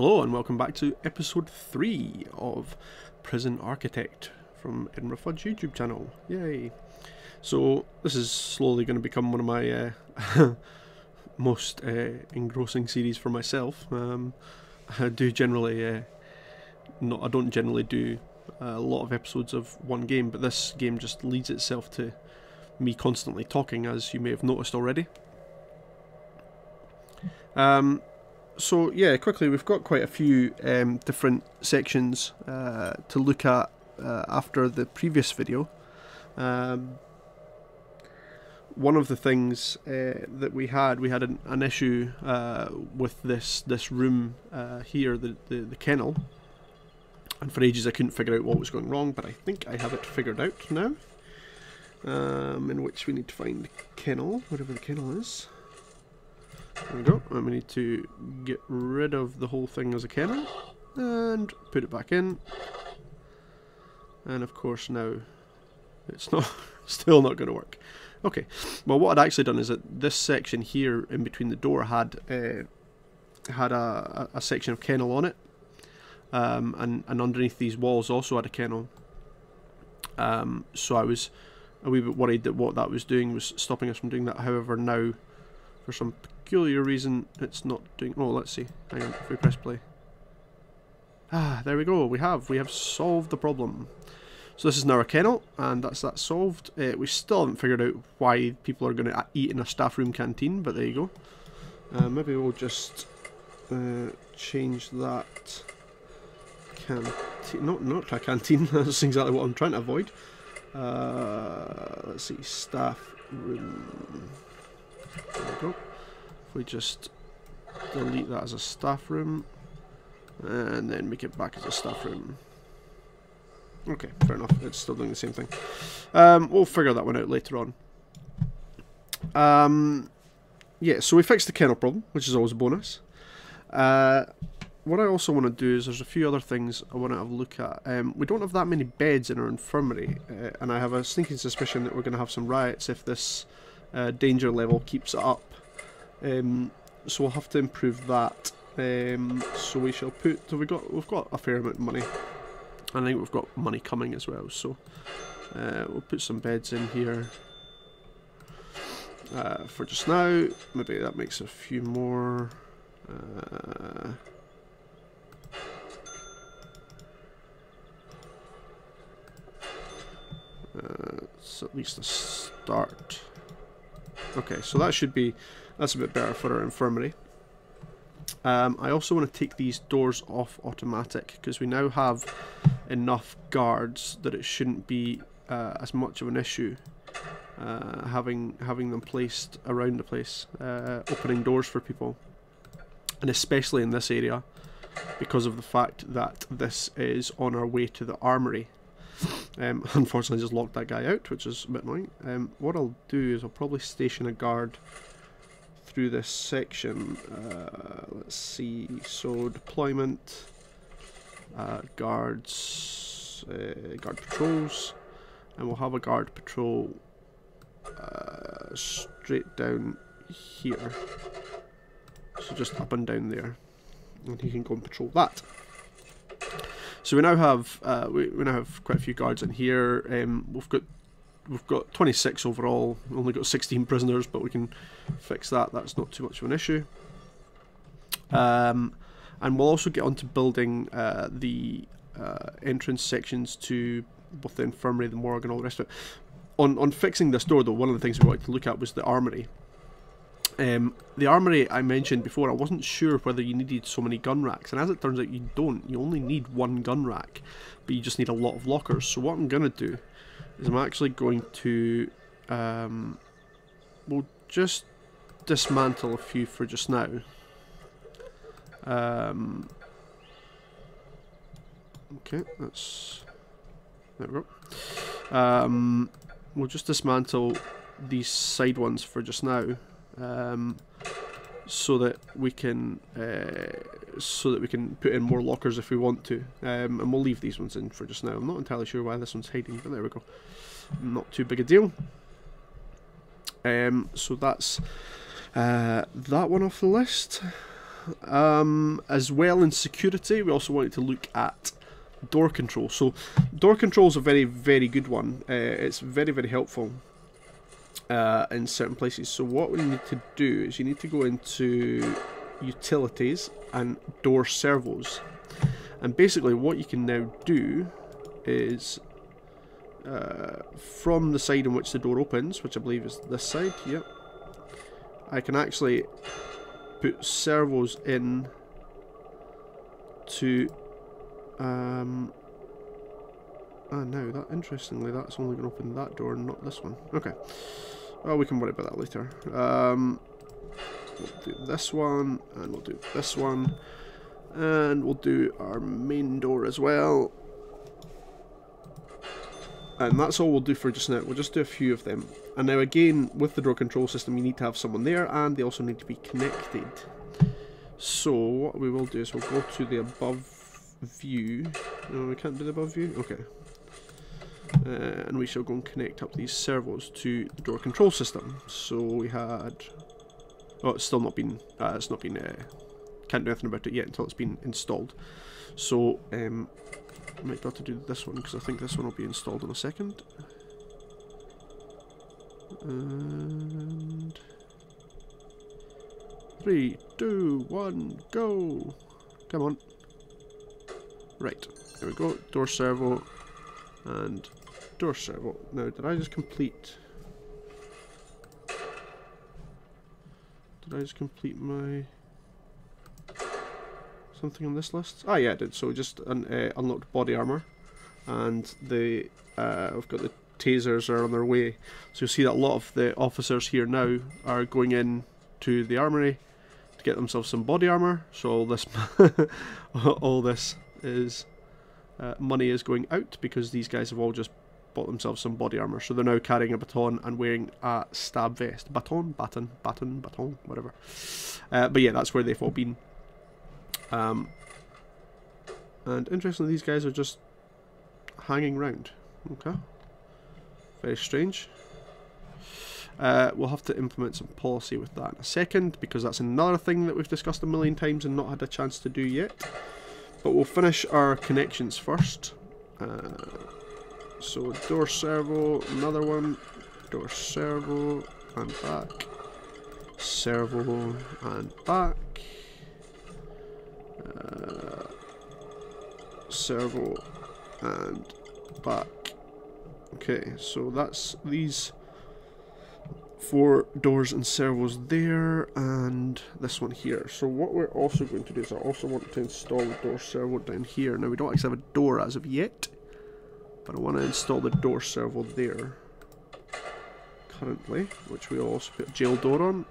Hello and welcome back to episode 3 of Prison Architect from EdinburghFudge YouTube channel. Yay! So this is slowly going to become one of my most engrossing series for myself. I do generally I don't generally do a lot of episodes of one game, but this game just leads itself to me constantly talking, as you may have noticed already. So yeah, quickly, we've got quite a few different sections to look at after the previous video. One of the things that we had an issue with this room here, the kennel, and for ages I couldn't figure out what was going wrong, but I think I have it figured out now, in which we need to find the kennel, whatever the kennel is. There we go, and we need to get rid of the whole thing as a kennel and put it back in, and of course now it's still not going to work. Okay, well, what I'd actually done is that this section here in between the door had a section of kennel on it, and underneath these walls also had a kennel, so I was a wee bit worried that what that was doing was stopping us from doing that. However, now for some peculiar reason it's not doing. Oh, let's see. Hang on, if we press play. Ah, there we go. We have solved the problem. So this is now a kennel, and that's that solved. We still haven't figured out why people are going to eat in a staff room canteen, but there you go. Maybe we'll just change that canteen. Not a canteen. That's exactly what I'm trying to avoid. Let's see, staff room. There we go. If we just delete that as a staff room and then make it back as a staff room. Okay, fair enough. It's still doing the same thing. We'll figure that one out later on. Yeah, so we fixed the kennel problem, which is always a bonus. What I also want to do is there's a few other things I want to have a look at. We don't have that many beds in our infirmary, and I have a sneaking suspicion that we're going to have some riots if this danger level keeps it up. So we'll have to improve that. So we shall put. So we've got a fair amount of money. I think we've got money coming as well. So we'll put some beds in here for just now. Maybe that makes a few more. It's at least a start. Okay, so that's a bit better for our infirmary. I also want to take these doors off automatic, because we now have enough guards that it shouldn't be as much of an issue having them placed around the place, opening doors for people, and especially in this area because of the fact that this is on our way to the armory. Unfortunately, I just locked that guy out, which is a bit annoying. What I'll do is I'll probably station a guard through this section. Let's see, so deployment, guards, guard patrols, and we'll have a guard patrol straight down here, so just up and down there, and he can go and patrol that. So we now have quite a few guards in here. We've got 26 overall. We've only got 16 prisoners, but we can fix that. That's not too much of an issue. And we'll also get on to building the entrance sections to both the infirmary, the morgue, and all the rest of it. On fixing this door, though, one of the things we wanted to look at was the armory. The armory I mentioned before, I wasn't sure whether you needed so many gun racks, and as it turns out you don't. You only need one gun rack, but you just need a lot of lockers. So what I'm going to do is I'm actually going to we'll just dismantle a few for just now. Okay, there we go. We'll just dismantle these side ones for just now, so that we can put in more lockers if we want to, and we'll leave these ones in for just now. I'm not entirely sure why this one's hiding, but there we go. Not too big a deal. So that's that one off the list. as well in security, we also wanted to look at door control. So door control is a very, very good one. It's very, very helpful in certain places. So what we need to do is you need to go into utilities and door servos. And basically what you can now do is from the side in which the door opens, which I believe is this side, yep, I can actually put servos in to no, that interestingly that's only going to open that door and not this one. Okay, well, we can worry about that later. We'll do this one, and we'll do this one, and we'll do our main door as well. And that's all we'll do for just now. We'll just do a few of them. And now again, with the door control system, you need to have someone there, and they also need to be connected. So what we will do is we'll go to the above view. No, we can't do the above view? Okay. And we shall go and connect up these servos to the door control system. So we had... Oh, it's still not been... it's not been... can't do anything about it yet until it's been installed. So, I might have to do this one, because I think this one will be installed in a second. And... 3, 2, 1, go! Come on. Right, there we go. Door servo and door servo. Now, did I just complete... Did I just complete my... something on this list? Ah, yeah, I did. So just unlocked body armor, and the we've got the tasers are on their way. So you'll see that a lot of the officers here now are going in to the armory to get themselves some body armor. So all this, all this is money is going out because these guys have all just bought themselves some body armor. So they're now carrying a baton and wearing a stab vest. Baton, whatever. But yeah, that's where they've all been. And interestingly, these guys are just hanging around. Okay. Very strange. We'll have to implement some policy with that in a second, because that's another thing that we've discussed a million times and not had a chance to do yet. But we'll finish our connections first. So door servo, another one, door servo and back, servo and back. Servo and back. Okay, so that's these 4 doors and servos there, and this one here. So what we're also going to do is I also want to install the door servo down here. Now we don't actually have a door as of yet, but I want to install the door servo there currently, which we'll also put a jail door on.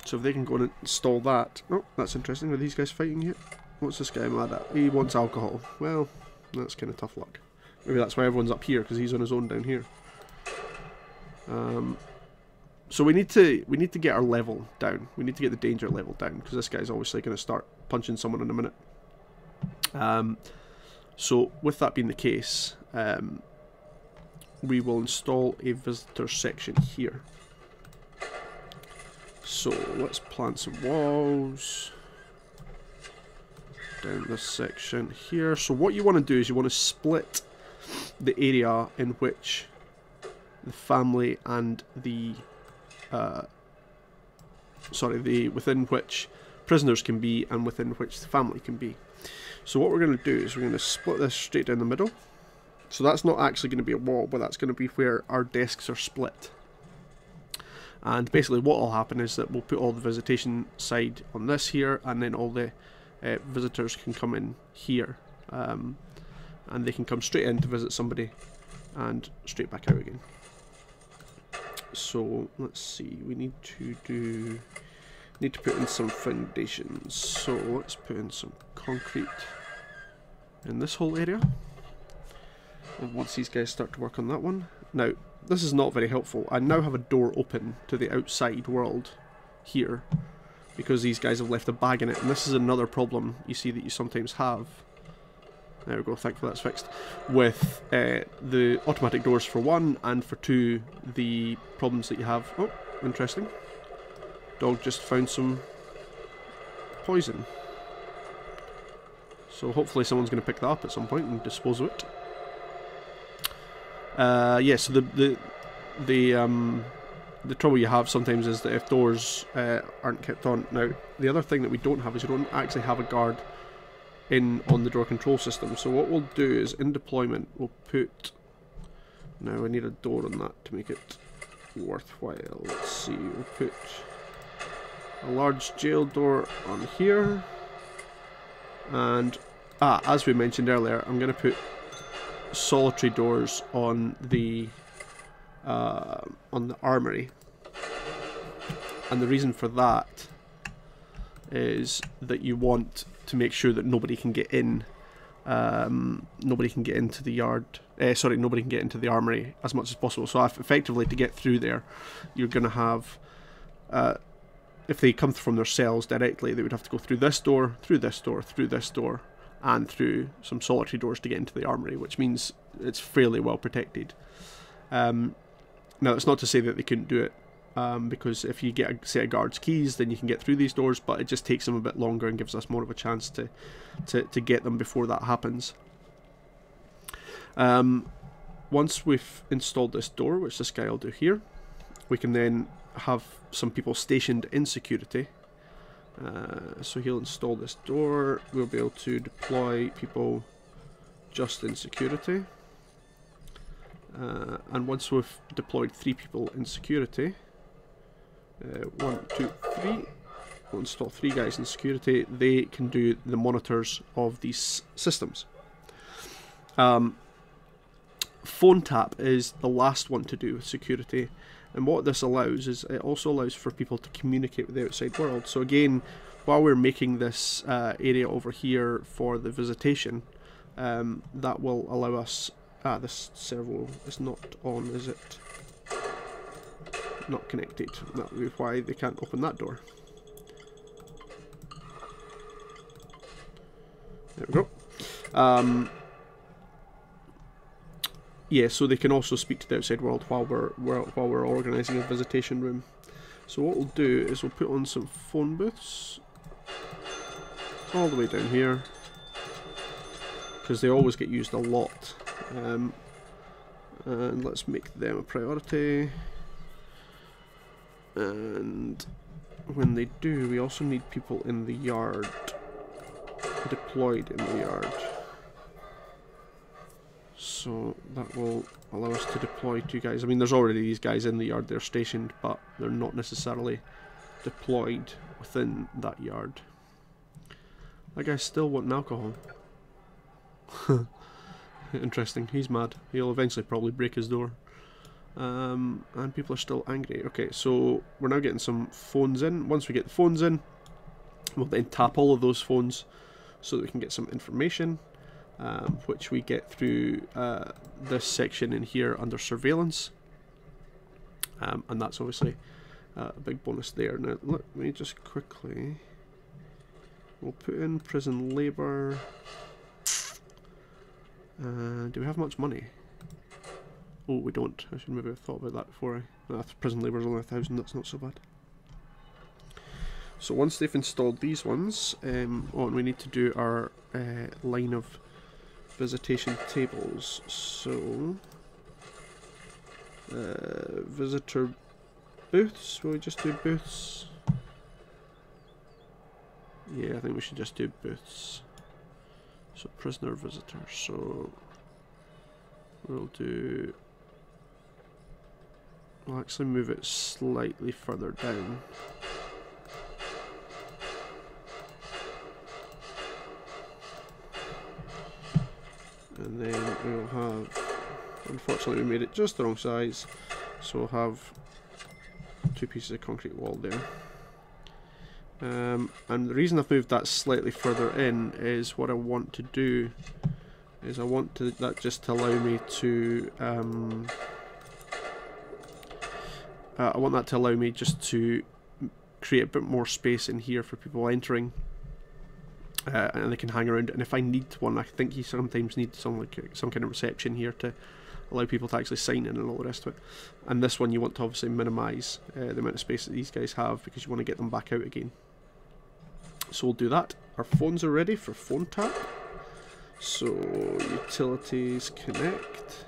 So if they can go and install that. Oh, that's interesting. Are these guys fighting yet? What's this guy mad at? He wants alcohol. Well, that's kind of tough luck. Maybe that's why everyone's up here, because he's on his own down here. So we need to get our level down. We need to get the danger level down, because this guy's obviously going to start punching someone in a minute. So with that being the case, we will install a visitor section here. So let's plant some walls down this section here. So what you want to do is you want to split the area in which the family and the within which prisoners can be and within which the family can be. So what we're going to do is we're going to split this straight down the middle. So that's not actually going to be a wall, but that's going to be where our desks are split. And basically what will happen is that we'll put all the visitation side on this here, and then all the visitors can come in here. And they can come straight in to visit somebody and straight back out again. So let's see, we need to put in some foundations. So let's put in some concrete in this whole area. And once these guys start to work on that one. Now, this is not very helpful. I now have a door open to the outside world here, because these guys have left a bag in it, and this is another problem you see that you sometimes have. There we go, thankfully that's fixed. With the automatic doors for 1, and for 2, the problems that you have. Oh, interesting. Dog just found some poison. So hopefully someone's going to pick that up at some point and dispose of it. Yeah, so the trouble you have sometimes is that if doors aren't kept on. Now, the other thing that we don't have is we don't actually have a guard on the door control system. So what we'll do is in deployment we'll put. Now I need a door on that to make it worthwhile. Let's see. We'll put a large jail door on here, and as we mentioned earlier, I'm going to put solitary doors on the armory, and the reason for that is that you want to make sure that nobody can get in. Nobody can get into the yard. Nobody can get into the armory as much as possible. So effectively, to get through there, you're going to have, if they come from their cells directly, they would have to go through this door, through this door, through this door, and through some solitary doors to get into the armory, which means it's fairly well protected. Now, it's not to say that they couldn't do it, because if you get a set of guards' keys, then you can get through these doors, but it just takes them a bit longer and gives us more of a chance to get them before that happens. Once we've installed this door, which this guy will do here, we can then have some people stationed in security. So he'll install this door. We'll be able to deploy people just in security. And once we've deployed 3 people in security, 1, 2, 3, we'll install 3 guys in security. They can do the monitors of these systems. Phone tap is the last one to do with security, and what this allows is it also allows for people to communicate with the outside world. So again, while we're making this area over here for the visitation, that will allow us. This servo is not on, is it? Not connected. That would be why they can't open that door. There we go. Yeah, so they can also speak to the outside world while we're organising a visitation room. So what we'll do is we'll put on some phone booths all the way down here, because they always get used a lot. And let's make them a priority. And when they do, we also need people in the yard, deployed in the yard. So that will allow us to deploy 2 guys. I mean, there's already these guys in the yard, they're stationed, but they're not necessarily deployed within that yard. That guy's still wanting alcohol. Interesting, he's mad. He'll eventually probably break his door. And people are still angry. Okay, so we're now getting some phones in. Once we get the phones in, we'll then tap all of those phones so that we can get some information, which we get through this section in here under surveillance. And that's obviously a big bonus there. Now, let me just quickly... We'll put in prison labour. Do we have much money? Oh, we don't. I should maybe have thought about that before. Prison labour is only 1,000, that's not so bad. So once they've installed these ones, we need to do our line of visitation tables. So, visitor booths, will we just do booths? Yeah, I think we should just do booths. So prisoner visitors, so we'll do... I'll actually move it slightly further down. And then we'll have... Unfortunately we made it just the wrong size, so we'll have 2 pieces of concrete wall there. And the reason I've moved that slightly further in is what I want to do is I want that just to allow me to I want that to allow me just to create a bit more space in here for people entering, and they can hang around. And if I need one, I think you sometimes need some kind of reception here to allow people to actually sign in and all the rest of it. And this one you want to obviously minimise the amount of space that these guys have, because you want to get them back out again. So we'll do that. Our phones are ready for phone tap. So utilities connect.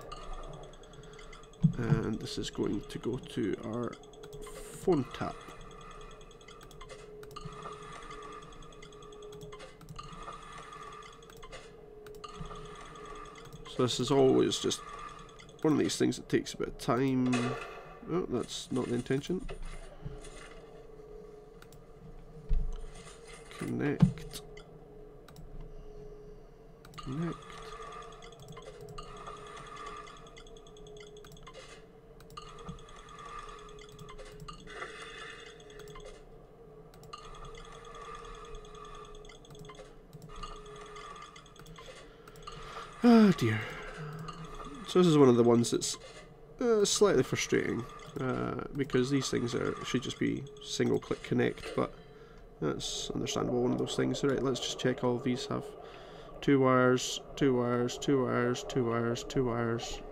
And this is going to go to our phone tap. So this is always just one of these things that takes a bit of time. Oh, that's not the intention. Connect. Connect. Oh dear. So this is one of the ones that's slightly frustrating because these things should just be single click connect, but that's understandable, one of those things. Right, let's just check all of these have 2 wires, 2 wires, 2 wires, 2 wires, 2 wires,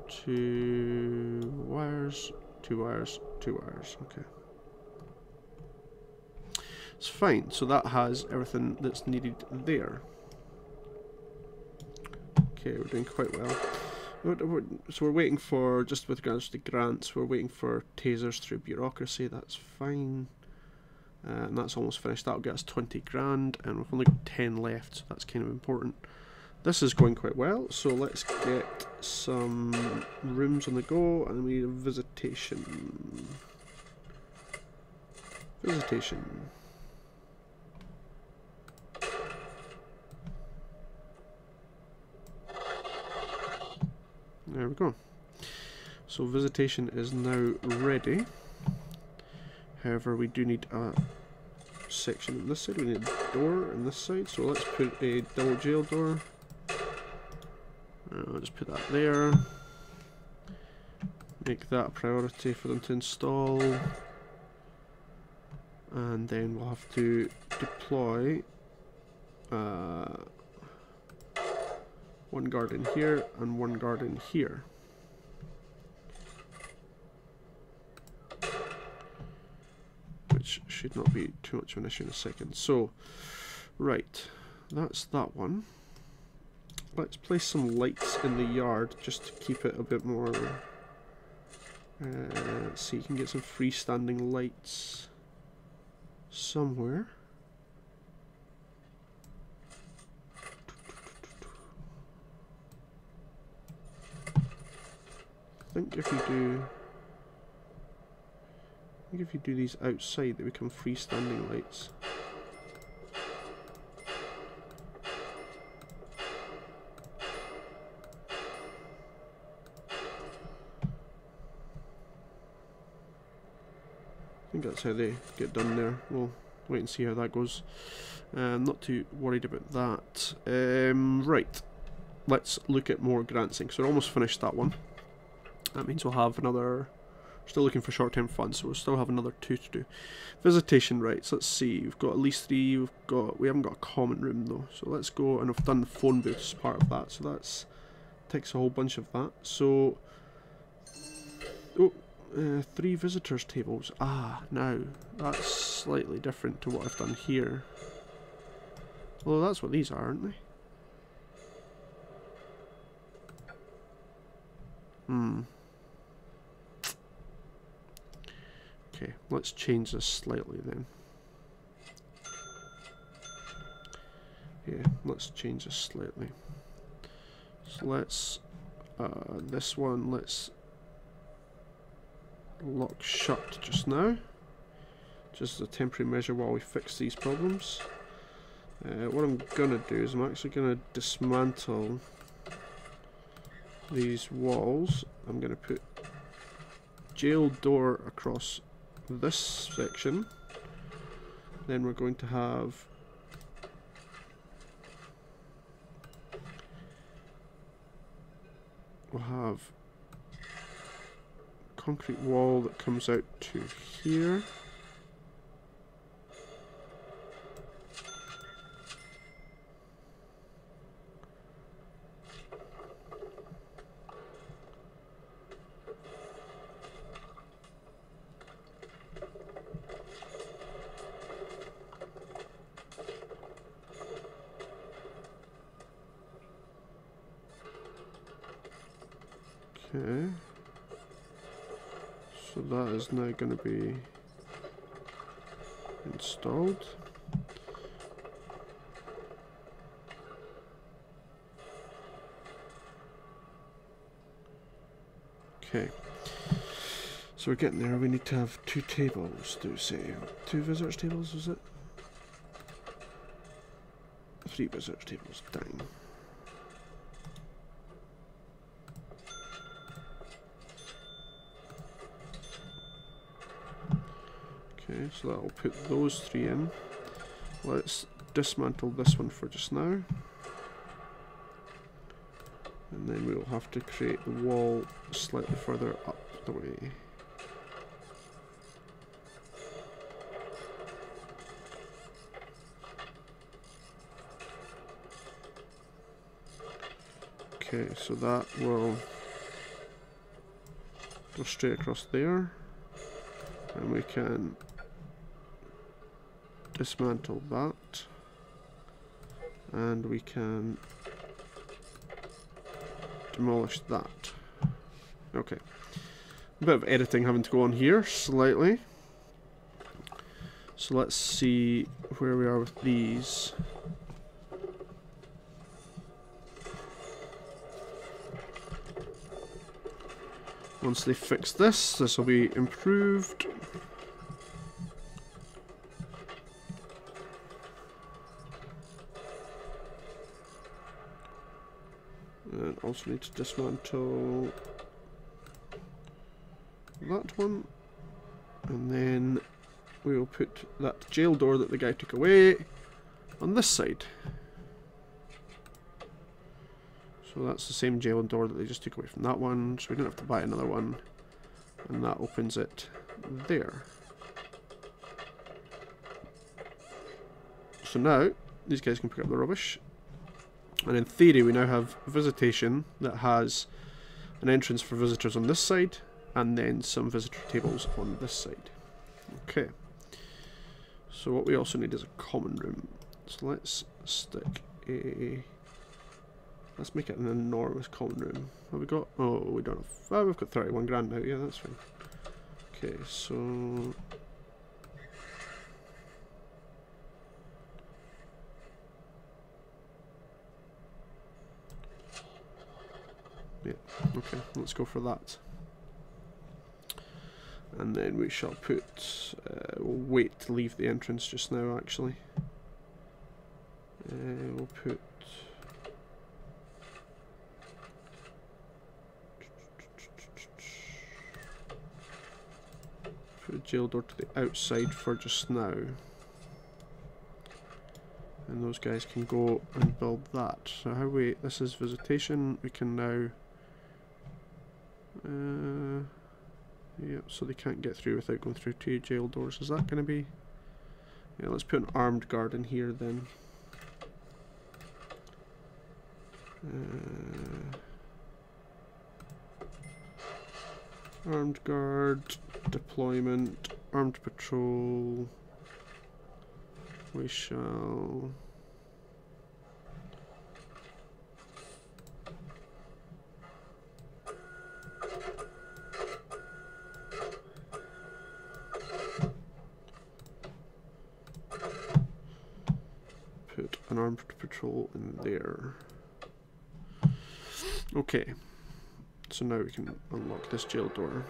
2 wires, 2 wires, 2 wires. Okay. It's fine, so that has everything that's needed there. Okay, we're doing quite well. So we're waiting for, just with regards to grants, we're waiting for tasers through bureaucracy. That's fine. And that's almost finished. That'll get us 20 grand, and we've only got 10 left, so that's kind of important. This is going quite well, so let's get some rooms on the go, and we need a visitation. Visitation. There we go. So visitation is now ready. However, we do need a section on this side. We need a door on this side. So let's put a double jail door. I'll just put that there. Make that a priority for them to install. And then we'll have to deploy one guard in here and one guard in here. Which should not be too much of an issue in a second. So, right, that's that one. Let's place some lights in the yard just to keep it a bit more. Let's see, you can get some freestanding lights somewhere. I think if you do these outside, they become freestanding lights. I think that's how they get done there. We'll wait and see how that goes. Not too worried about that. Right, let's look at more granting. So we're almost finished that one. That means we'll have another. Still looking for short-term funds, so we'll still have another 2 to do. Visitation rights. Let's see. We've got at least 3. We haven't got a common room though. So let's go, and I've done the phone booth as part of that. So that's takes a whole bunch of that. So 3 visitors tables. Ah, now that's slightly different to what I've done here. Well, that's what these are, aren't they? Okay, let's change this slightly then. Yeah, let's change this slightly. So let's, this one, let's lock shut just now. Just as a temporary measure while we fix these problems. What I'm gonna do is I'm actually gonna dismantle these walls. I'm gonna put jail door across this section. Then we're going to have concrete wall that comes out to here. Okay. So that is now going to be installed. Okay. So we're getting there. We need to have 2 tables, do we say? 2 visitors tables, is it? 3 visitors tables, dang. Okay, so that'll put those 3 in. Let's dismantle this one for just now. And then we'll have to create the wall slightly further up the way. Okay, so that will go straight across there, and we can dismantle that, and we can demolish that. Okay, a bit of editing having to go on here slightly. So let's see where we are with these. Once they fix this, this will be improved. And also need to dismantle that one. And then we will put that jail door that the guy took away on this side. So that's the same jail door that they just took away from that one, so we don't have to buy another one. And that opens it there. So now, these guys can pick up the rubbish. And in theory, we now have visitation that has an entrance for visitors on this side, and then some visitor tables on this side. Okay. So what we also need is a common room. So let's stick a... Let's make it an enormous common room. Have we got... Oh, we don't have... Oh, we've got 31 grand now. Yeah, that's fine. Okay, so... Yeah, okay, let's go for that. And then we shall put... we'll wait to leave the entrance just now, actually. We'll put... Put a jail door to the outside for just now. And those guys can go and build that. So how we... This is visitation. We can now... yeah, so they can't get through without going through 2 jail doors. Is that going to be... Yeah, let's put an armed guard in here then. Armed guard, deployment, armed patrol. We shall... Put an armed patrol in there. Okay. So now we can unlock this jail door.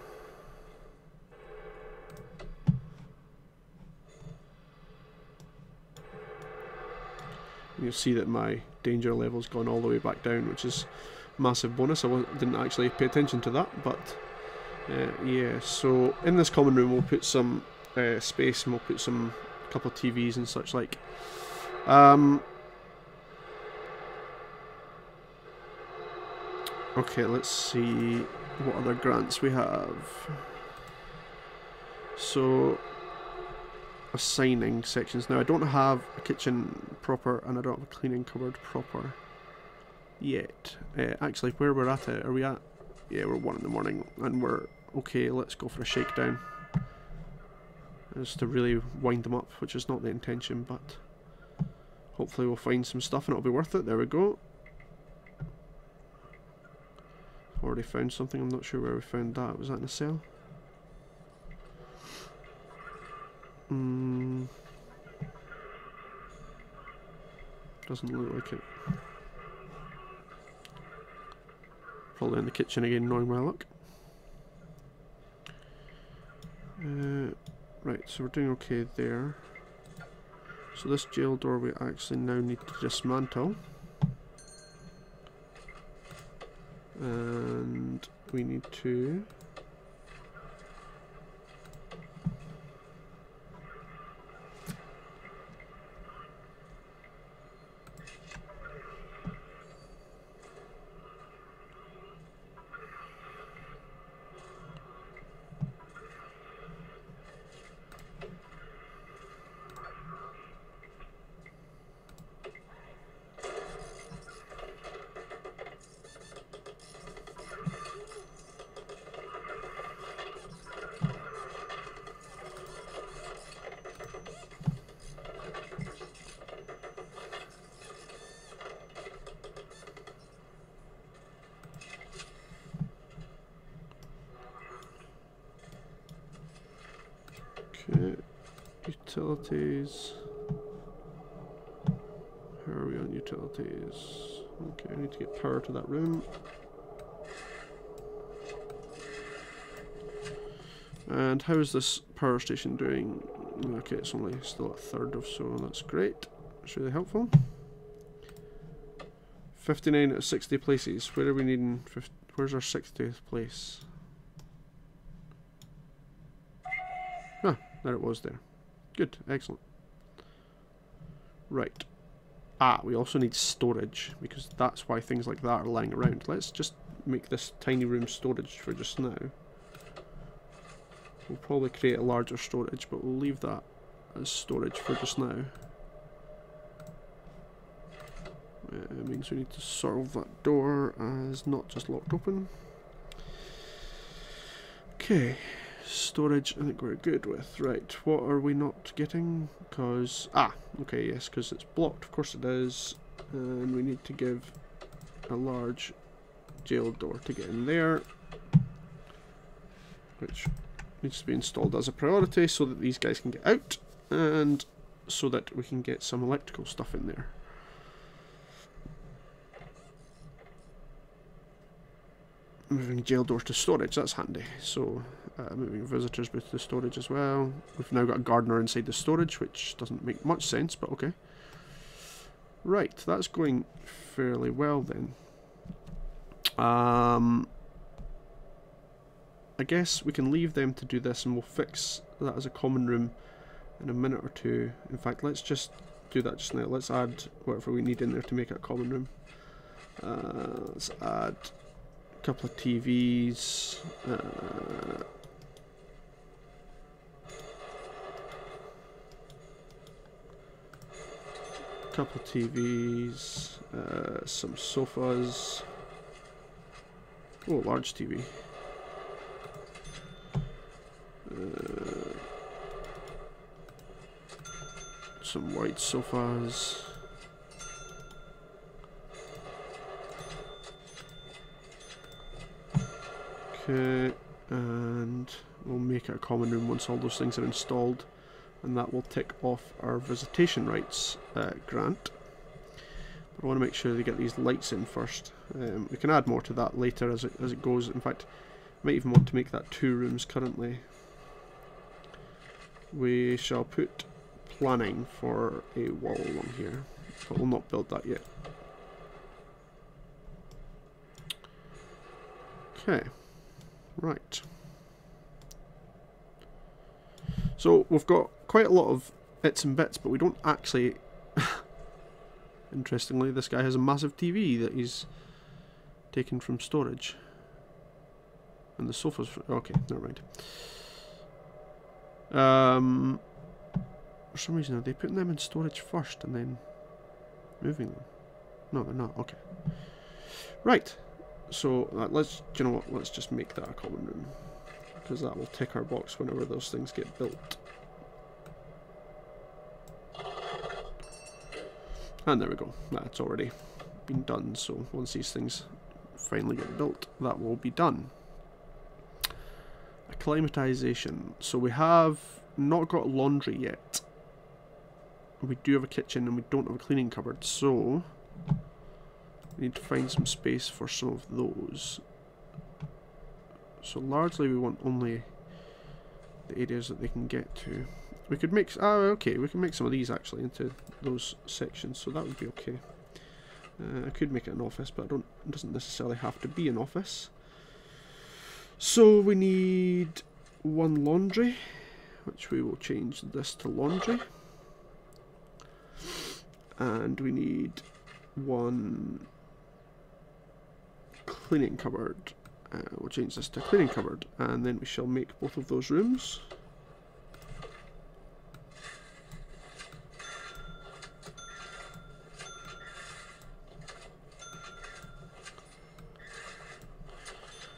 And you'll see that my danger level's gone all the way back down, which is a massive bonus. I didn't actually pay attention to that, but yeah. So in this common room we'll put some space, and we'll put some couple of TVs and such like. Okay, let's see what other grants we have. So, assigning sections. Now, I don't have a kitchen proper, and I don't have a cleaning cupboard proper yet. Actually, where we're at it, are we at? Yeah, we're 1 in the morning, and we're okay. Let's go for a shakedown. Just to really wind them up, which is not the intention, but hopefully we'll find some stuff and it'll be worth it. There we go. already found something. I'm not sure where we found that. Was that in a cell? Doesn't look like it. Probably in the kitchen again, knowing my luck. Right, so we're doing okay there. So this jail door we actually now need to dismantle. And we need to... Okay, utilities. How are we on utilities? Okay, I need to get power to that room. And how is this power station doing? Okay, it's only still a third or so, that's great. That's really helpful. 59 out of 60 places. Where are we needing? Where's our 60th place? Ah, there it was there. Good, excellent. Right. Ah, we also need storage, because that's why things like that are lying around. Let's just make this tiny room storage for just now. We'll probably create a larger storage, but we'll leave that as storage for just now. It means we need to solve that door as not just locked open. Okay, storage I think we're good with. Right, what are we not getting? Because, okay, yes, because it's blocked, of course it is. And we need to give a large jail door to get in there, which needs to be installed as a priority so that these guys can get out, and so that we can get some electrical stuff in there. Moving jail doors to storage, that's handy. So, moving visitors booth to storage as well. We've now got a gardener inside the storage, which doesn't make much sense, but okay. Right, that's going fairly well then. I guess we can leave them to do this and we'll fix that as a common room in a minute or two. In fact, let's just do that just now. Let's add whatever we need in there to make it a common room. Let's add couple of TVs, some sofas, oh, large TV, some white sofas. Okay, and we'll make it a common room once all those things are installed, and that will tick off our visitation rights grant. But I want to make sure they get these lights in first. We can add more to that later as it goes. In fact, I might even want to make that 2 rooms currently. We shall put planning for a wall along here, but we'll not build that yet. Okay. Right. So we've got quite a lot of bits and bits, but we don't actually... Interestingly, this guy has a massive TV that he's taken from storage. And the sofa's... Okay, never mind. For some reason, are they putting them in storage first and then moving them? No, they're not. Okay. Right. So let's, do you know what? Let's just make that a common room, because that will tick our box whenever those things get built. And there we go. That's already been done. So once these things finally get built, that will be done. Acclimatization. So we have not got laundry yet. We do have a kitchen and we don't have a cleaning cupboard, so we need to find some space for some of those. So largely we want only the areas that they can get to. We could make, okay, we can make some of these actually into those sections, so that would be okay. I could make it an office, but it doesn't necessarily have to be an office. So we need one laundry, which we will change this to laundry. And we need one cleaning cupboard. We'll change this to cleaning cupboard, and then we shall make both of those rooms.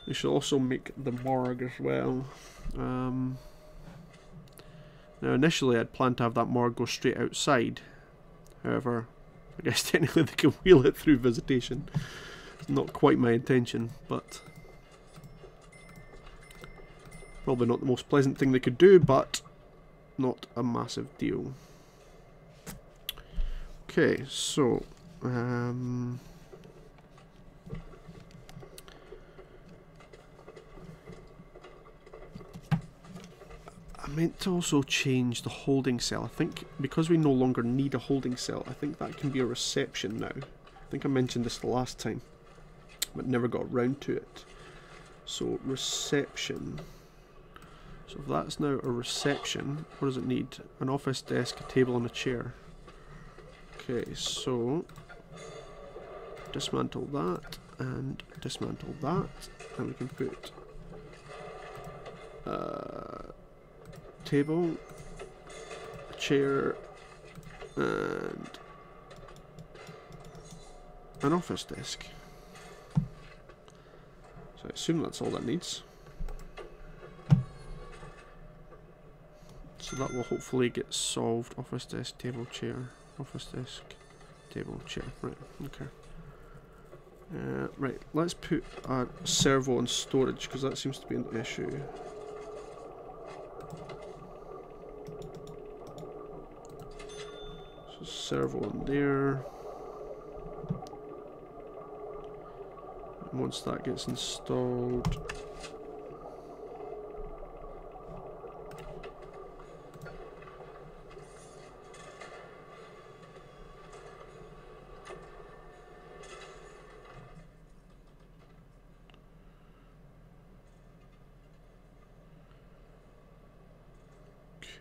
We shall also make the morgue as well. Now initially I'd planned to have that morgue go straight outside. However, I guess technically they can wheel it through visitation. It's not quite my intention, but probably not the most pleasant thing they could do, but not a massive deal. Okay, so I meant to also change the holding cell. I think because we no longer need a holding cell, I think that can be a reception now. I think I mentioned this the last time, but never got around to it. So reception. So if that's now a reception, what does it need? An office desk, a table and a chair. Okay, so dismantle that and dismantle that, and we can put table, a chair, and an office desk. So I assume that's all that needs. So that will hopefully get solved. Office desk, table, chair, office desk, table, chair. Right, okay. Right, let's put a servo in storage because that seems to be an issue. So servo in there. And once that gets installed,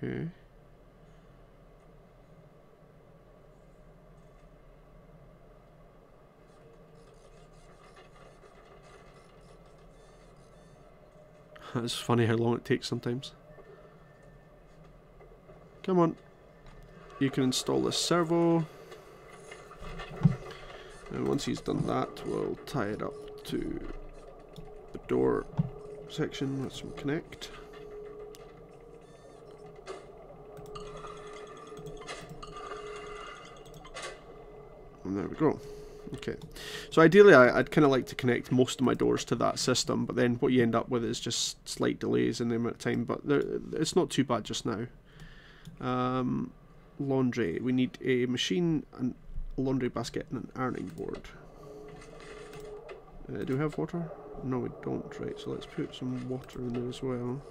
okay. It's funny how long it takes sometimes. Come on. You can install this servo. And once he's done that, we'll tie it up to the door section. Let's connect. And there we go. Okay, so ideally I'd kind of like to connect most of my doors to that system, but then what you end up with is just slight delays in the amount of time, but it's not too bad just now. Laundry, we need a machine, a laundry basket and an ironing board. Do we have water? No we don't, right, so let's put some water in there as well.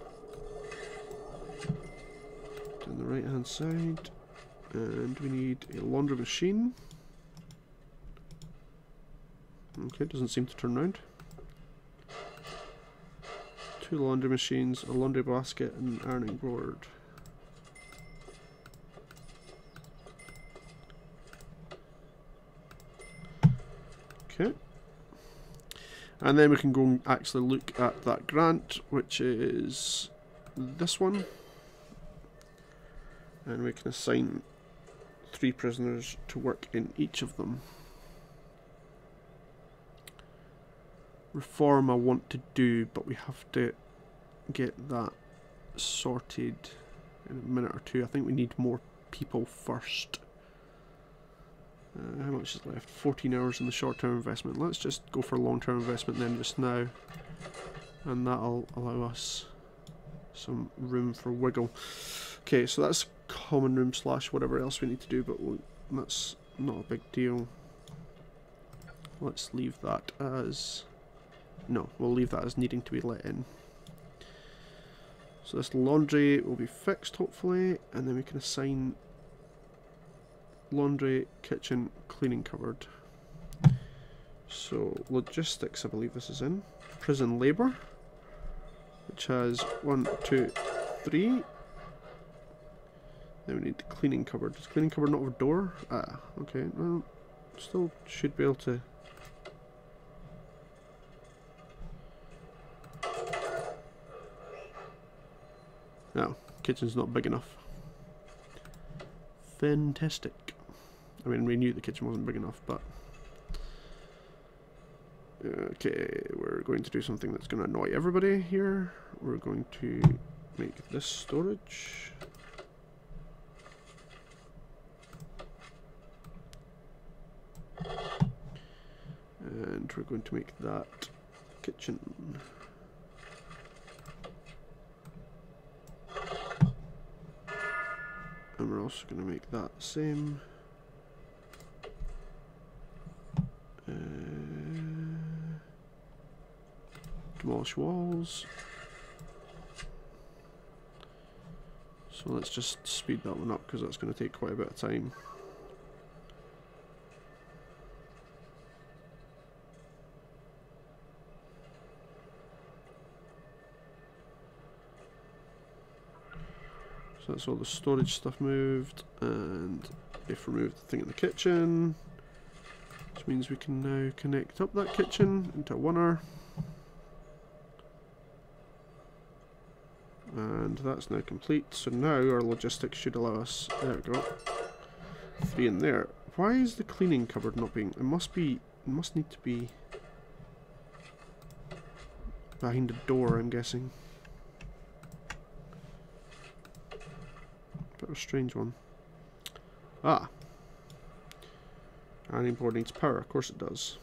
Down the right hand side, and we need a laundry machine. Okay, doesn't seem to turn around. 2 laundry machines, a laundry basket, and an ironing board. Okay. And then we can go and actually look at that grant, which is this one. And we can assign 3 prisoners to work in each of them. Reform I want to do, but we have to get that sorted in a minute or two. I think we need more people first. How much is left? 14 hours in the short-term investment. Let's just go for long-term investment then just now. And that'll allow us some room for wiggle. Okay, so that's common room / whatever else we need to do, but that's not a big deal. Let's leave that as... No, we'll leave that as needing to be let in. So this laundry will be fixed, hopefully, and then we can assign laundry, kitchen, cleaning cupboard. So logistics, I believe this is in. Prison labour, which has 1, 2, 3. Then we need the cleaning cupboard. Is cleaning cupboard not a door? Ah, okay. Well, still should be able to. No, kitchen's not big enough. Fantastic. I mean, we knew the kitchen wasn't big enough, but... Okay, we're going to do something that's going to annoy everybody here. We're going to make this storage. And we're going to make that kitchen. And we're also going to make that the same. Demolish walls. So let's just speed that one up because that's going to take quite a bit of time. So that's all the storage stuff moved, and we've removed the thing in the kitchen, which means we can now connect up that kitchen into a oneer. And that's now complete, so now our logistics should allow us, there we go, 3 in there. Why is the cleaning cupboard not being, it must need to be behind a door, I'm guessing. Bit of a strange one. Ah. Ironing board needs power, of course it does.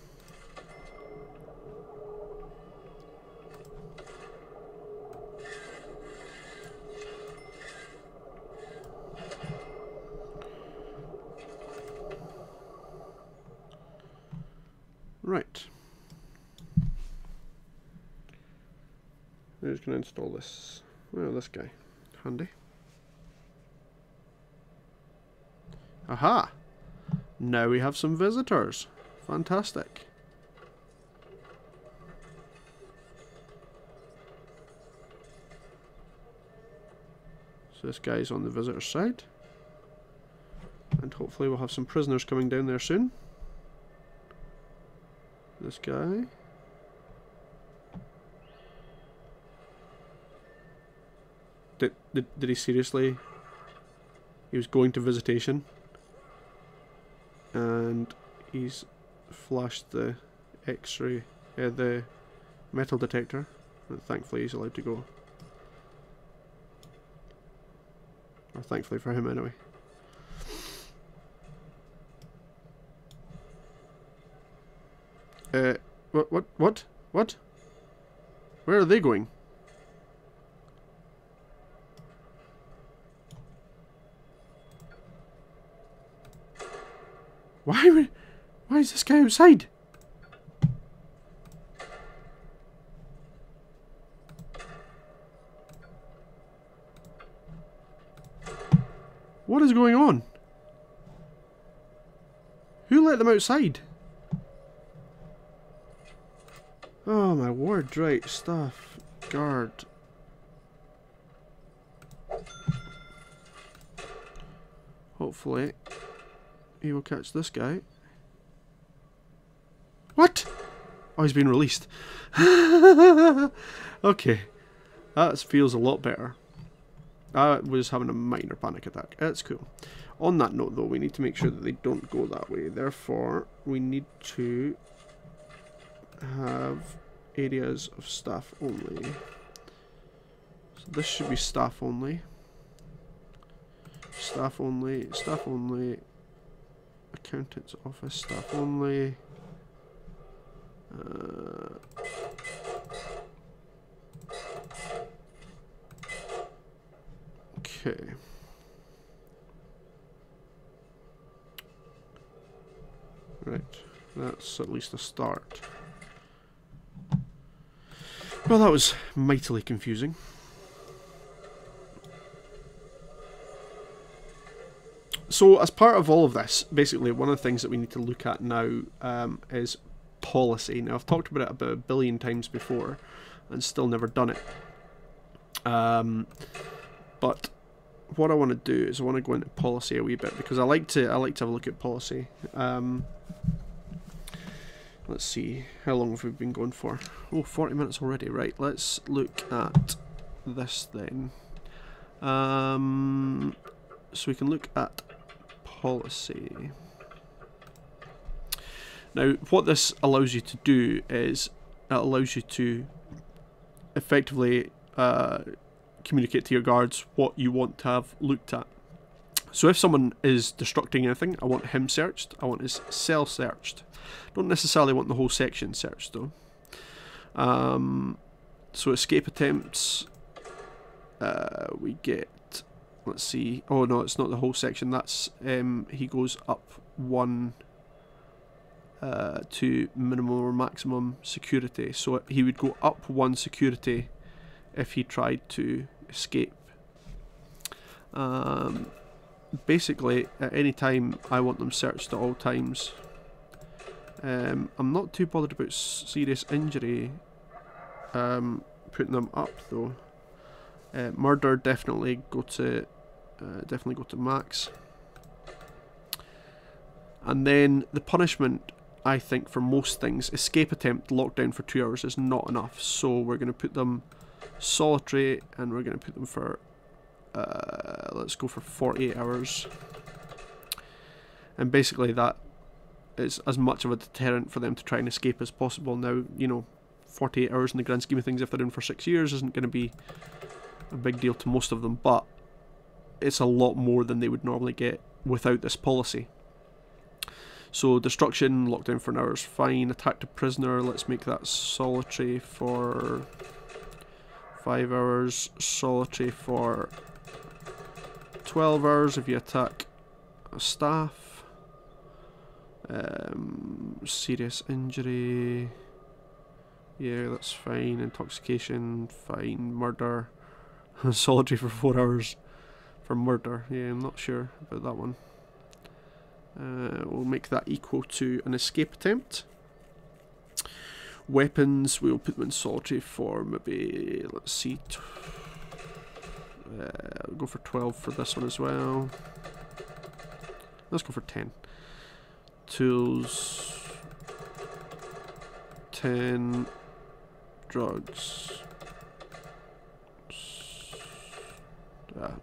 Right. Who's going to install this? Well, this guy. Handy. Aha! Now we have some visitors. Fantastic. So this guy's on the visitor's side. And hopefully we'll have some prisoners coming down there soon. This guy. Did he seriously? He was going to visitation. And he's flashed the X-ray, the metal detector. And thankfully he's allowed to go. Or thankfully for him anyway. What? Where are they going? Why is this guy outside? What is going on? Who let them outside? Oh my word, right, staff, guard. Hopefully he will catch this guy. What? Oh, he's been released. Okay. That feels a lot better. I was having a minor panic attack. That's cool. On that note though, we need to make sure that they don't go that way. Therefore, we need to have areas of staff only. So this should be staff only. Staff only, staff only. A accountant's office, staff only. Okay. Right, that's at least a start. Well, that was mightily confusing. So, as part of all of this, basically, one of the things that we need to look at now is policy. Now, I've talked about it about 1 billion times before, and still never done it. But what I want to do is I want to go into policy a wee bit, because I like to have a look at policy. Let's see, how long have we been going for? Oh, 40 minutes already. Right, let's look at this then. So we can look at policy. Now, what this allows you to do is it allows you to effectively communicate to your guards what you want to have looked at. So if someone is destructing anything, I want him searched, I want his cell searched. Don't necessarily want the whole section searched though. So escape attempts, we get, let's see, oh no, it's not the whole section, that's, he goes up 1 to minimum or maximum security. So he would go up 1 security if he tried to escape. Basically, at any time, I want them searched at all times. I'm not too bothered about serious injury, putting them up though. Murder definitely go to max. And then the punishment, I think for most things, escape attempt lockdown for 2 hours is not enough. So we're going to put them solitary, and we're going to put them for let's go for 48 hours. And basically that is as much of a deterrent for them to try and escape as possible. Now, you know, 48 hours in the grand scheme of things, if they're in for 6 years, isn't going to be a big deal to most of them, but it's a lot more than they would normally get without this policy. So destruction, lockdown for an hour is fine. Attack a prisoner, let's make that solitary for 5 hours, solitary for 12 hours if you attack a staff. Serious injury, yeah, that's fine. Intoxication, fine. Murder, solitary for 4 hours for murder. Yeah, I'm not sure about that one. We'll make that equal to an escape attempt. Weapons, we'll put them in solitary for maybe, let's see, we'll go for 12 for this one as well. Let's go for 10. Tools, 10. Drugs,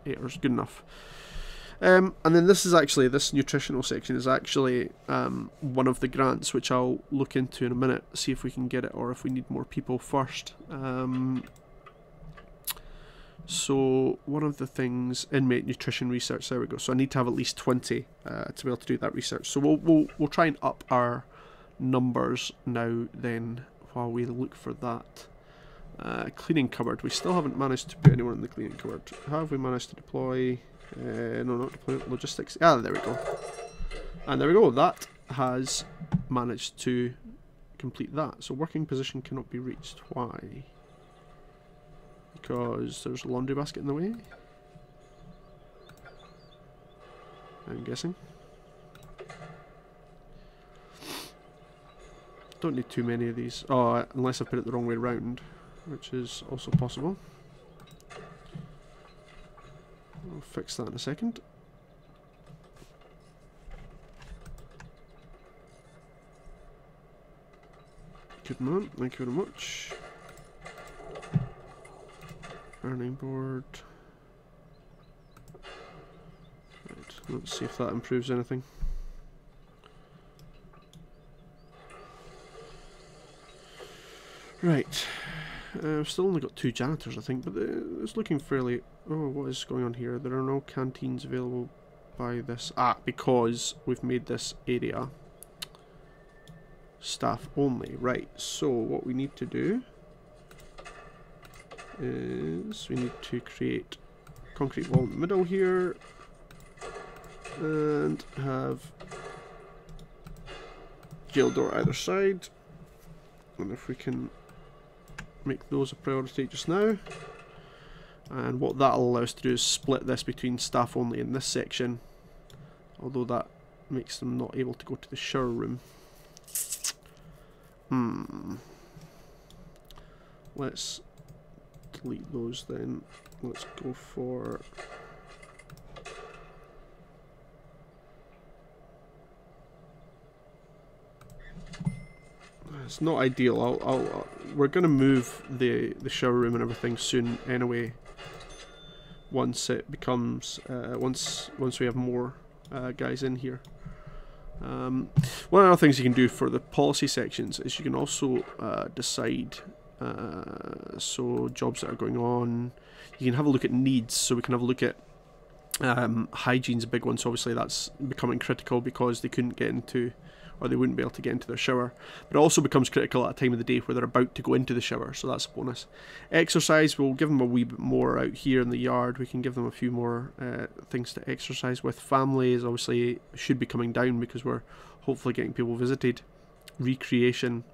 8 hours, good enough. And then this nutritional section is actually one of the grants, which I'll look into in a minute, see if we can get it or if we need more people first. So one of the things, inmate nutrition research, there we go. So I need to have at least 20 to be able to do that research. So we'll try and up our numbers now then while we look for that. Cleaning cupboard, we still haven't managed to put anyone in the cleaning cupboard. How have we managed to deploy? No, not deploy, logistics. Ah, there we go. And there we go, that has managed to complete that. So working position cannot be reached. Why? Because there's a laundry basket in the way, I'm guessing. Don't need too many of these. Oh, unless I put it the wrong way around, which is also possible. I'll fix that in a second. Good man, thank you very much. Earning board. Right, let's see if that improves anything. Right, I've still only got 2 janitors, I think, but it's looking fairly... Oh, what is going on here? There are no canteens available by this? Because we've made this area staff only. Right, so what we need to do is we need to create concrete wall in the middle here and have jail door either side, and if we can make those a priority just now. And what that'll allow us to do is split this between staff only in this section, although that makes them not able to go to the shower room. Let's delete those then. Let's go for it's not ideal. We're gonna move the shower room and everything soon anyway. Once it becomes once we have more guys in here. One of the other things you can do for the policy sections is you can also decide. So jobs that are going on, you can have a look at needs. So we can have a look at hygiene's a big one. So obviously that's becoming critical because they couldn't get into, or they wouldn't be able to get into their shower. But it also becomes critical at a time of the day where they're about to go into the shower, so that's a bonus. Exercise, we'll give them a wee bit more out here in the yard. We can give them a few more things to exercise with. Families obviously should be coming down because we're hopefully getting people visited. Recreation.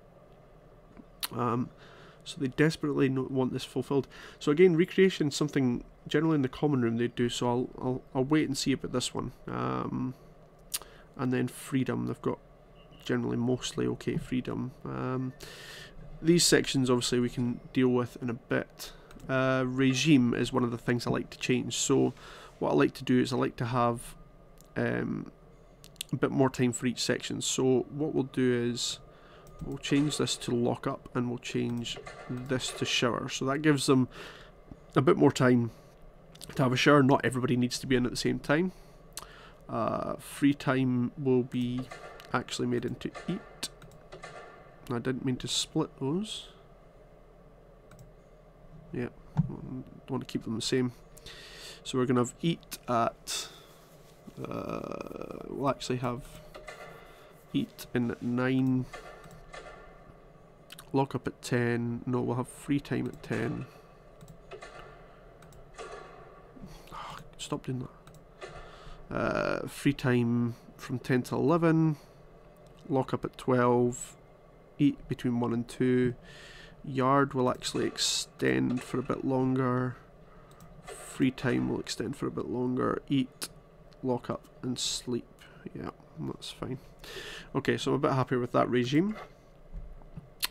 So they desperately want this fulfilled. So again, recreation is something generally in the common room they do, so I'll wait and see about this one. And then freedom, they've got generally mostly okay freedom. These sections obviously we can deal with in a bit. Regime is one of the things I like to change. So what I like to do is I like to have a bit more time for each section. So what we'll do is we'll change this to lock up and we'll change this to shower. So that gives them a bit more time to have a shower. Not everybody needs to be in at the same time. Free time will be actually made into eat. I didn't mean to split those. Yeah, I want to keep them the same. So we're going to have eat at, we'll actually have eat in at 9, lock up at 10, no, we'll have free time at 10. Oh, stop doing that. Free time from 10 to 11, lock up at 12, eat between 1 and 2, yard will actually extend for a bit longer, free time will extend for a bit longer, eat, lock up and sleep. Yeah, that's fine. Okay, so I'm a bit happier with that regime.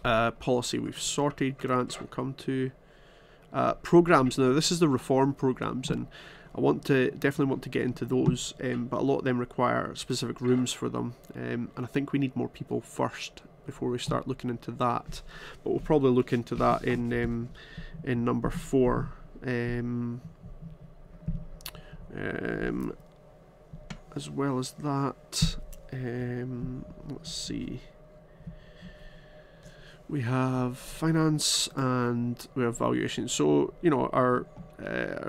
Policy we've sorted, grants we'll come to. Programs, now this is the reform programs, and I definitely want to get into those, but a lot of them require specific rooms for them, and I think we need more people first before we start looking into that. But we'll probably look into that in number 4. As well as that, let's see. We have finance and we have valuation. So, you know, our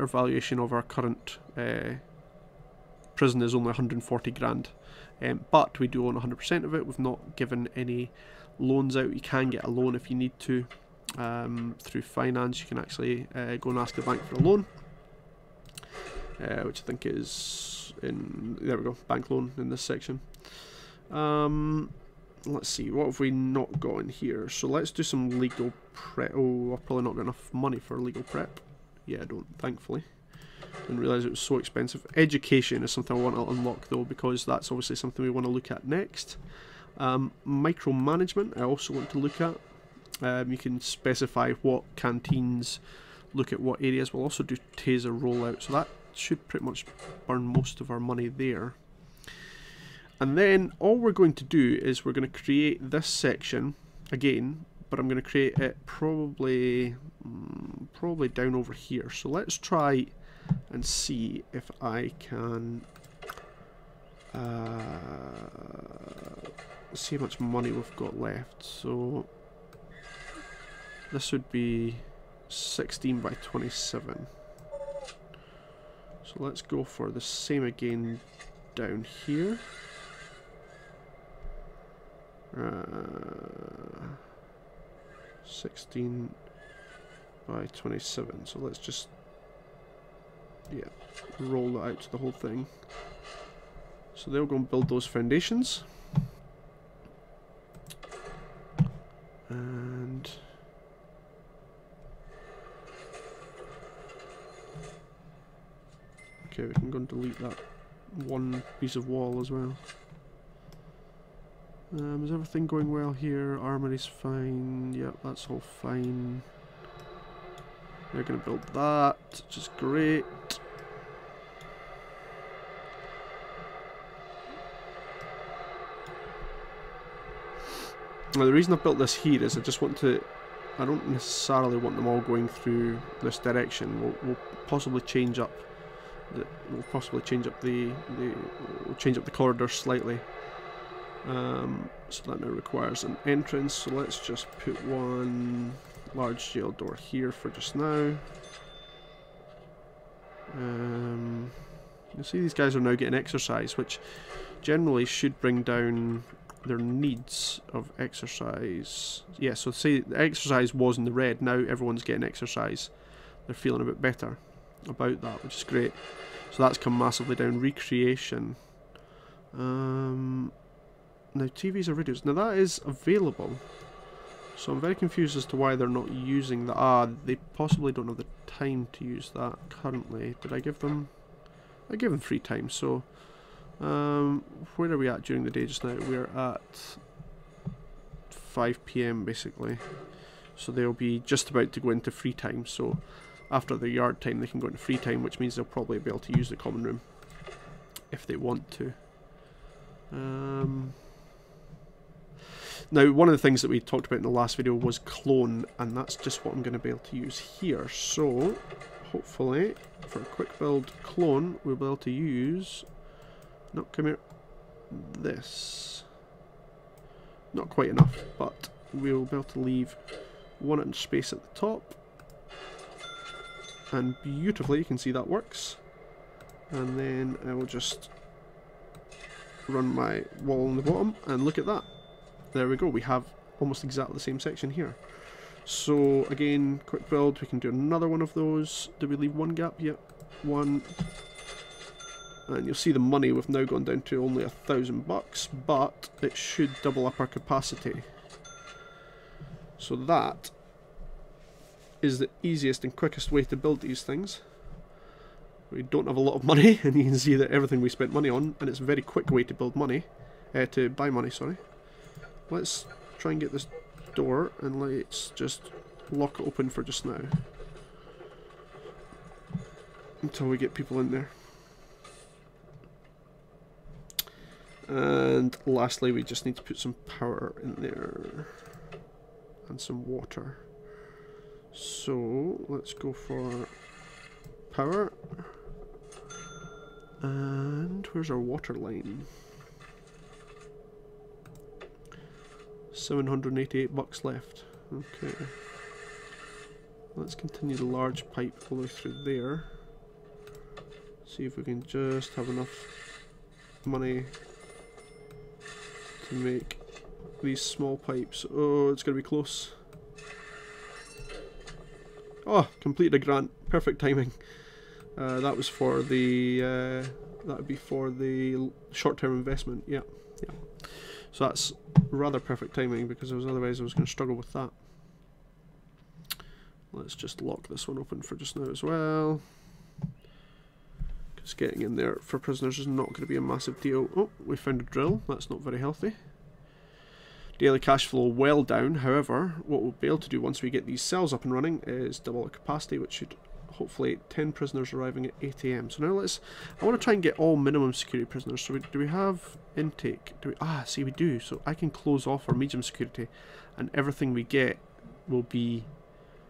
valuation of our current prison is only 140 grand. But we do own 100% of it. We've not given any loans out. You can get a loan if you need to. Through finance, you can actually go and ask the bank for a loan. Which I think is in, there we go, bank loan in this section. Let's see, what have we not got in here? So let's do some legal prep. Oh, I've probably not got enough money for legal prep. Yeah, I don't, thankfully. Didn't realise it was so expensive. Education is something I want to unlock though, because that's obviously something we want to look at next. Micromanagement I also want to look at. You can specify what canteens, look at what areas. We'll also do taser rollout, so that should pretty much burn most of our money there. And then all we're going to do is we're going to create this section again, but I'm going to create it probably down over here. So let's try and see if I can see how much money we've got left. So this would be 16 by 27. So let's go for the same again down here. 16 by 27. So let's just, yeah, roll that out to the whole thing. So they'll go and build those foundations. And okay, we can go and delete that one piece of wall as well. Is everything going well here? Armory's fine. Yep, that's all fine. They're going to build that, which is great. Now the reason I've built this here is I just want to, I don't necessarily want them all going through this direction. We'll possibly change up the, we'll change up the corridor slightly. So that now requires an entrance, so let's just put one large jail door here for just now. You'll see these guys are now getting exercise, which generally should bring down their needs of exercise. Yeah, so say the exercise was in the red, now everyone's getting exercise. They're feeling a bit better about that, which is great. So that's come massively down. Recreation. Now TVs or radios. Now that is available. So I'm very confused as to why they're not using that. Ah, they possibly don't have the time to use that currently. Did I give them? I gave them free time. So where are we at during the day just now? We're at 5 PM basically. So they'll be just about to go into free time. So after their yard time they can go into free time, which means they'll probably be able to use the common room if they want to. Now, one of the things that we talked about in the last video was clone, and that's just what I'm going to be able to use here. So, hopefully, for a quick build clone, we'll be able to use... No, come here. This. Not quite enough, but we'll be able to leave 1 inch space at the top. And beautifully, you can see that works. And then I will just run my wall on the bottom, and look at that. There we go, we have almost exactly the same section here. So again, quick build, we can do another one of those. Did we leave one gap? Yep, one. And you'll see the money, we've now gone down to only $1,000, but it should double up our capacity. So that is the easiest and quickest way to build these things. We don't have a lot of money, and you can see that everything we spent money on, and it's a very quick way to build money, to buy money, sorry. Let's try and get this door, and let's just lock it open for just now. Until we get people in there. And lastly, we just need to put some power in there. And some water. So, let's go for power. And where's our water line? $788 left. Okay. Let's continue the large pipe all the way through there. See if we can just have enough money to make these small pipes. Oh, it's going to be close. Oh, completed a grant. Perfect timing. That was for the... that would be for the short-term investment. Yeah. Yeah. So that's rather perfect timing, because otherwise I was going to struggle with that. Let's just lock this one open for just now as well. Because getting in there for prisoners is not going to be a massive deal. Oh, we found a drill. That's not very healthy. Daily cash flow well down. However, what we'll be able to do once we get these cells up and running is double our capacity, which should hopefully 10 prisoners arriving at 8 AM. So now I want to try and get all minimum security prisoners. So do we have intake? See, we do. So I can close off our medium security, and everything we get will be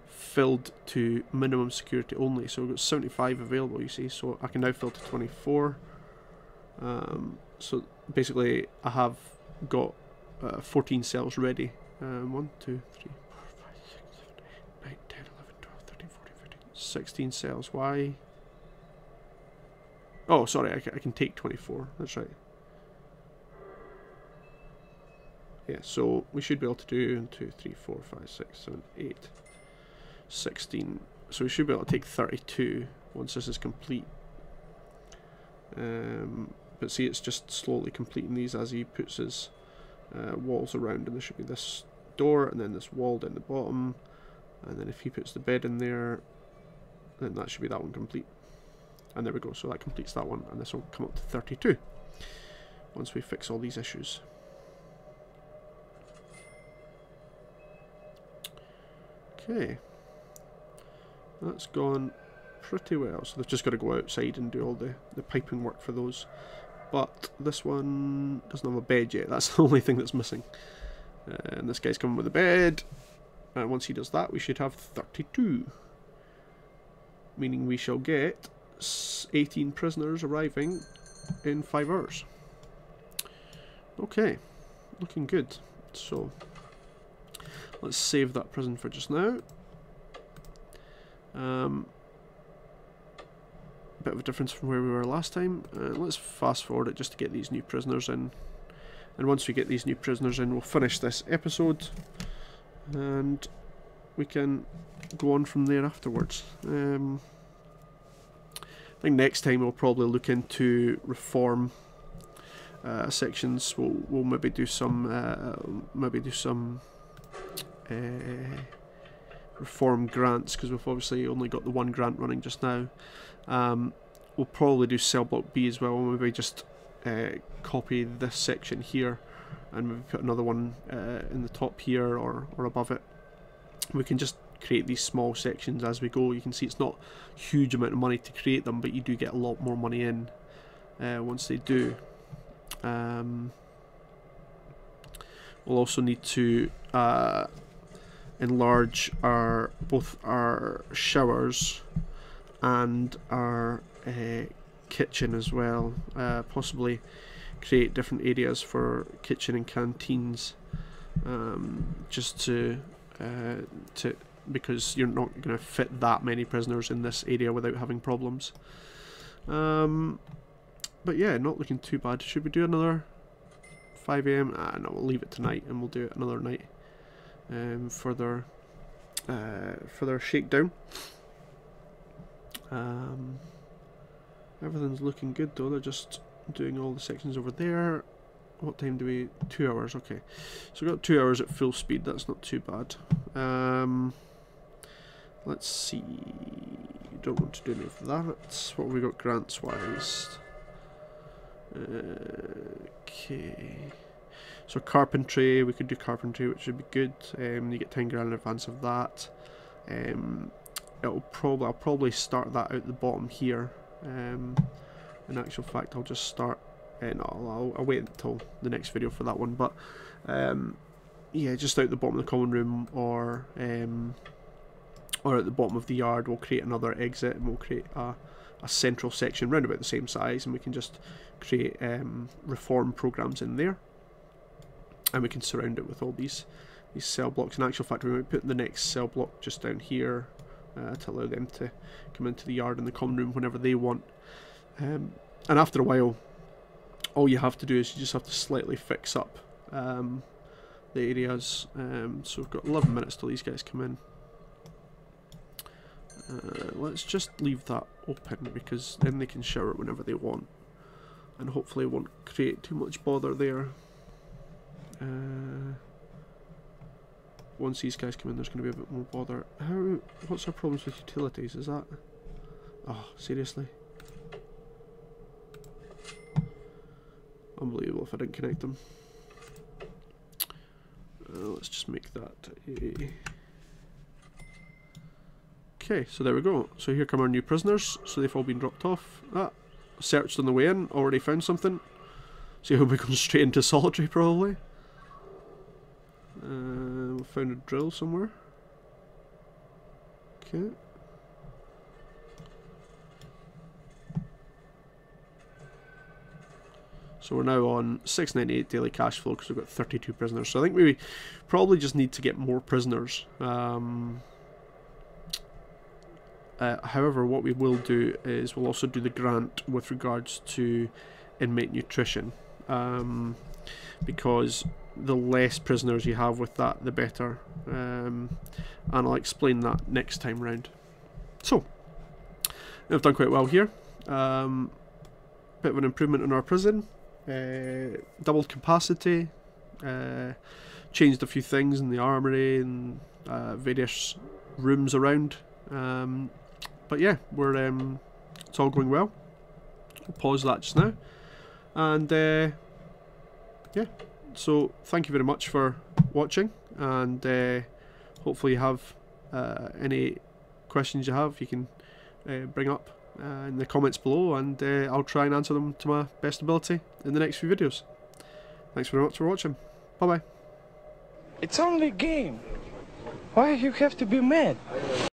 filled to minimum security only. So we've got 75 available, you see. So I can now fill to 24. So basically I have got 14 cells ready. 1, 2, 3, 4, 5, 6, 7, 8, 9, 10, 11, 12, 13, 14, 15, 16 cells. Why? Oh, sorry, I can take 24. That's right. Yeah, so we should be able to do 1, 2, 3, 4, 5, 6, 7, 8, 16. So we should be able to take 32 once this is complete. But see, it's just slowly completing these as he puts his walls around, and there should be this door and then this wall down the bottom, and then if he puts the bed in there, then that should be that one complete. And there we go, so that completes that one, and this will come up to 32 once we fix all these issues. Okay, that's gone pretty well. So they've just got to go outside and do all the piping work for those. But this one doesn't have a bed yet. That's the only thing that's missing. And this guy's coming with a bed. And once he does that, we should have 32. Meaning we shall get 18 prisoners arriving in 5 hours. Okay, looking good. So let's save that prison for just now. Bit of a difference from where we were last time. Let's fast forward it just to get these new prisoners in. And once we get these new prisoners in, we'll finish this episode. And we can go on from there afterwards. I think next time we'll probably look into reform sections. We'll maybe do some reform grants, because we've obviously only got the one grant running just now. We'll probably do cell block B as well. Maybe just copy this section here and maybe put another one in the top here or above it. We can just create these small sections as we go. You can see it's not a huge amount of money to create them, but you do get a lot more money in once they do. We'll also need to enlarge both our showers and our kitchen as well. Possibly create different areas for kitchen and canteens, just to because you're not going to fit that many prisoners in this area without having problems. But yeah, not looking too bad. Should we do another 5 AM? No, we'll leave it tonight and we'll do it another night for their shakedown. Everything's looking good though. They're just doing all the sections over there. What time do we... 2 hours, okay. So we've got 2 hours at full speed, that's not too bad. Let's see... Don't want to do any of that. What have we got grants wise? Okay. So carpentry, we could do carpentry, which would be good. You get 10 grand in advance of that. I'll probably start that out the bottom here. In actual fact, I'll just start. No, I'll wait until the next video for that one. But yeah, just out the bottom of the common room, or at the bottom of the yard, we'll create another exit, and we'll create a central section round about the same size, and we can just create reform programs in there, and we can surround it with all these cell blocks. In actual fact, we might put the next cell block just down here to allow them to come into the yard and the common room whenever they want. And after a while, all you have to do is you just have to slightly fix up the areas. So we've got 11 minutes till these guys come in. Let's just leave that open, because then they can shower whenever they want, and hopefully it won't create too much bother there. Once these guys come in, there's going to be a bit more bother. What's our problems with utilities? Is that... Oh, seriously? Unbelievable if I didn't connect them. Let's just make that a... Okay, so there we go. So here come our new prisoners. So they've all been dropped off. Searched on the way in, already found something. So he'll be going straight into solitary probably. We found a drill somewhere. Okay. So we're now on 698 daily cash flow because we've got 32 prisoners. So I think we probably just need to get more prisoners. However, what we will do is we'll also do the grant with regards to inmate nutrition, because the less prisoners you have with that, the better, and I'll explain that next time round. So, we've done quite well here. Bit of an improvement in our prison, doubled capacity, changed a few things in the armory and various rooms around. But yeah, it's all going well. I'll pause that just now, and yeah. So thank you very much for watching, and hopefully you have any questions you have, you can bring up in the comments below, and I'll try and answer them to my best ability in the next few videos. Thanks very much for watching. Bye bye. It's only a game. Why you have to be mad?